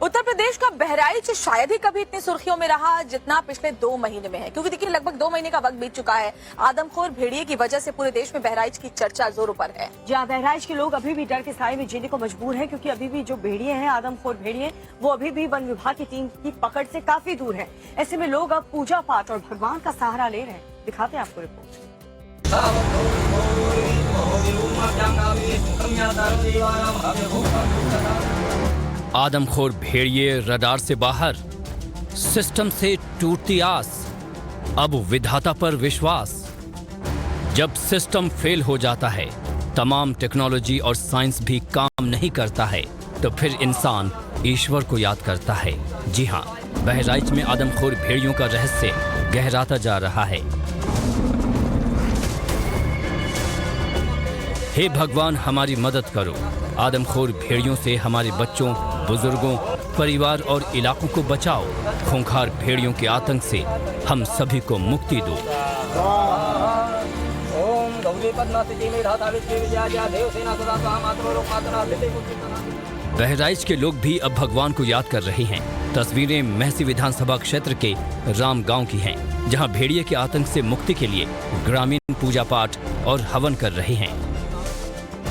उत्तर प्रदेश का बहराइच शायद ही कभी इतनी सुर्खियों में रहा जितना पिछले 2 महीने में है, क्योंकि देखिए लगभग 2 महीने का वक्त बीत चुका है। आदमखोर भेड़िए की वजह से पूरे देश में बहराइच की चर्चा जोरों पर है। जहाँ बहराइच के लोग अभी भी डर के साए में जीने को मजबूर हैं, क्योंकि अभी भी जो भेड़िए हैं, आदमखोर भेड़िए, वो अभी भी वन विभाग की टीम की पकड़ से काफी दूर है। ऐसे में लोग अब पूजा पाठ और भगवान का सहारा ले रहे हैं। दिखाते हैं आपको रिपोर्ट। आदमखोर भेड़िए रडार से बाहर, सिस्टम से टूटती आस, अब विधाता पर विश्वास। जब सिस्टम फेल हो जाता है, तमाम टेक्नोलॉजी और साइंस भी काम नहीं करता है, तो फिर इंसान ईश्वर को याद करता है। जी हाँ, बहराइच में आदमखोर भेड़ियों का रहस्य गहराता जा रहा है। हे भगवान, हमारी मदद करो। आदमखोर भेड़ियों से हमारे बच्चों, बुजुर्गों, परिवार और इलाकों को बचाओ। खूंखार भेड़ियों के आतंक से हम सभी को मुक्ति दो। बहराइच के लोग भी अब भगवान को याद कर रहे हैं। तस्वीरें महसी विधानसभा क्षेत्र के राम गांव की हैं, जहां भेड़िए के आतंक से मुक्ति के लिए ग्रामीण पूजा पाठ और हवन कर रहे हैं।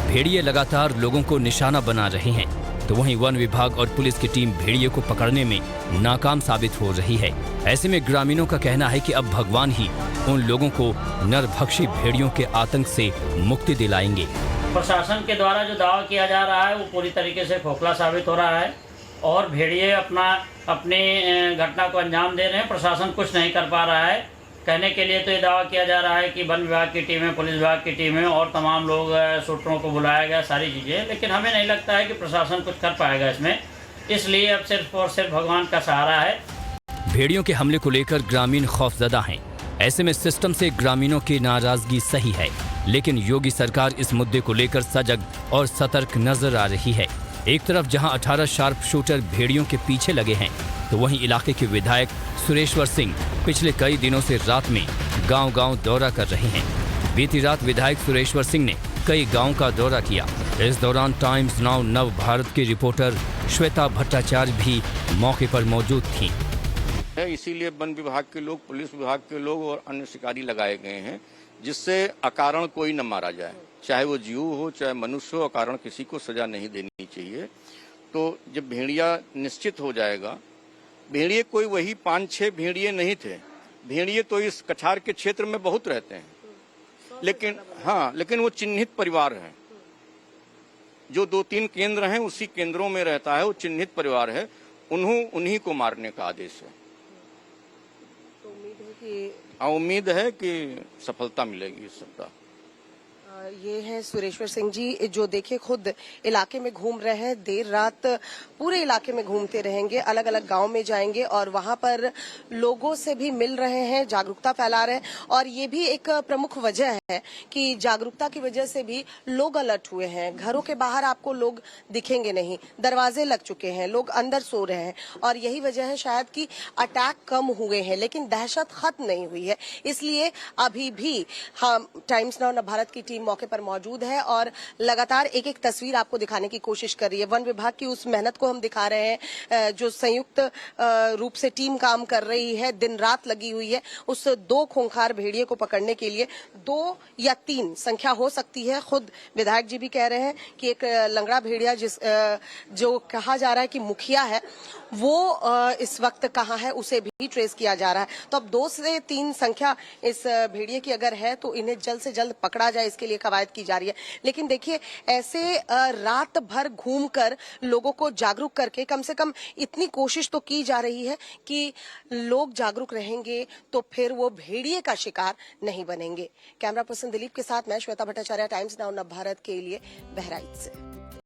भेड़िए लगातार लोगों को निशाना बना रहे हैं, तो वहीं वन विभाग और पुलिस की टीम भेड़िए को पकड़ने में नाकाम साबित हो रही है। ऐसे में ग्रामीणों का कहना है कि अब भगवान ही उन लोगों को नरभक्षी भेड़ियों के आतंक से मुक्ति दिलाएंगे। प्रशासन के द्वारा जो दावा किया जा रहा है वो पूरी तरीके से खोखला साबित हो रहा है और भेड़िए अपनी घटना को अंजाम दे रहे हैं। प्रशासन कुछ नहीं कर पा रहा है। कहने के लिए तो ये दावा किया जा रहा है कि वन विभाग की टीमें, पुलिस विभाग की टीमें और तमाम लोग, शूटरों को बुलाया गया, सारी चीज़ें, लेकिन हमें नहीं लगता है कि प्रशासन कुछ कर पाएगा इसमें। इसलिए अब सिर्फ और सिर्फ भगवान का सहारा है। भेड़ियों के हमले को लेकर ग्रामीण खौफजदा हैं। ऐसे में सिस्टम से ग्रामीणों की नाराजगी सही है, लेकिन योगी सरकार इस मुद्दे को लेकर सजग और सतर्क नजर आ रही है। एक तरफ जहां 18 शार्प शूटर भेड़ियों के पीछे लगे हैं, तो वहीं इलाके के विधायक सुरेश्वर सिंह पिछले कई दिनों से रात में गांव-गांव दौरा कर रहे हैं। बीती रात विधायक सुरेश्वर सिंह ने कई गांव का दौरा किया। इस दौरान टाइम्स नाउ नव भारत की रिपोर्टर श्वेता भट्टाचार्य भी मौके पर मौजूद थीं। इसीलिए वन विभाग के लोग, पुलिस विभाग के लोग और अन्य शिकारी लगाए गए हैं, जिससे अकारण कोई न मारा जाए। चाहे वो जीव हो, चाहे मनुष्य हो, अकारण किसी को सजा नहीं देनी चाहिए। तो जब भेड़िया निश्चित हो जाएगा, भेड़िए कोई वही 5-6 भेड़िए नहीं थे। भेड़िए तो इस कछार के क्षेत्र में बहुत रहते हैं, लेकिन वो चिन्हित परिवार है। जो 2-3 केंद्र हैं, उसी केंद्रों में रहता है, वो चिन्हित परिवार है। उन्हीं को मारने का आदेश है। उम्मीद है कि सफलता मिलेगी इस सप्ताह। ये है सुरेश्वर सिंह जी, जो देखिए खुद इलाके में घूम रहे हैं। देर रात पूरे इलाके में घूमते रहेंगे, अलग अलग गांव में जाएंगे और वहां पर लोगों से भी मिल रहे हैं, जागरूकता फैला रहे हैं। और ये भी एक प्रमुख वजह है कि जागरूकता की वजह से भी लोग अलर्ट हुए हैं। घरों के बाहर आपको लोग दिखेंगे नहीं, दरवाजे लग चुके हैं, लोग अंदर सो रहे हैं। और यही वजह है शायद कि अटैक कम हुए हैं, लेकिन दहशत खत्म नहीं हुई है। इसलिए अभी भी हम टाइम्स नाउ भारत की टीम मौके पर मौजूद है और लगातार एक एक तस्वीर आपको दिखाने की कोशिश कर रही है। वन विभाग की उस मेहनत को हम दिखा रहे हैं, जो संयुक्त रूप से टीम काम कर रही है, दिन रात लगी हुई है उस 2 खूंखार भेड़िए को पकड़ने के लिए। 2 या 3 संख्या हो सकती है। खुद विधायक जी भी कह रहे हैं कि एक लंगड़ा भेड़िया जो कहा जा रहा है कि मुखिया है, वो इस वक्त कहाँ है उसे भी ट्रेस किया जा रहा है। तो अब 2 से 3 संख्या इस भेड़िए की अगर है तो इन्हें जल्द से जल्द पकड़ा जाए, इसके लिए कवायद की जा रही है। लेकिन देखिए, ऐसे रात भर घूमकर लोगों को जागरूक करके कम से कम इतनी कोशिश तो की जा रही है कि लोग जागरूक रहेंगे तो फिर वो भेड़िए का शिकार नहीं बनेंगे। कैमरा पर्सन दिलीप के साथ मैं श्वेता भट्टाचार्य, टाइम्स नाउ नव भारत के लिए बहराइच से।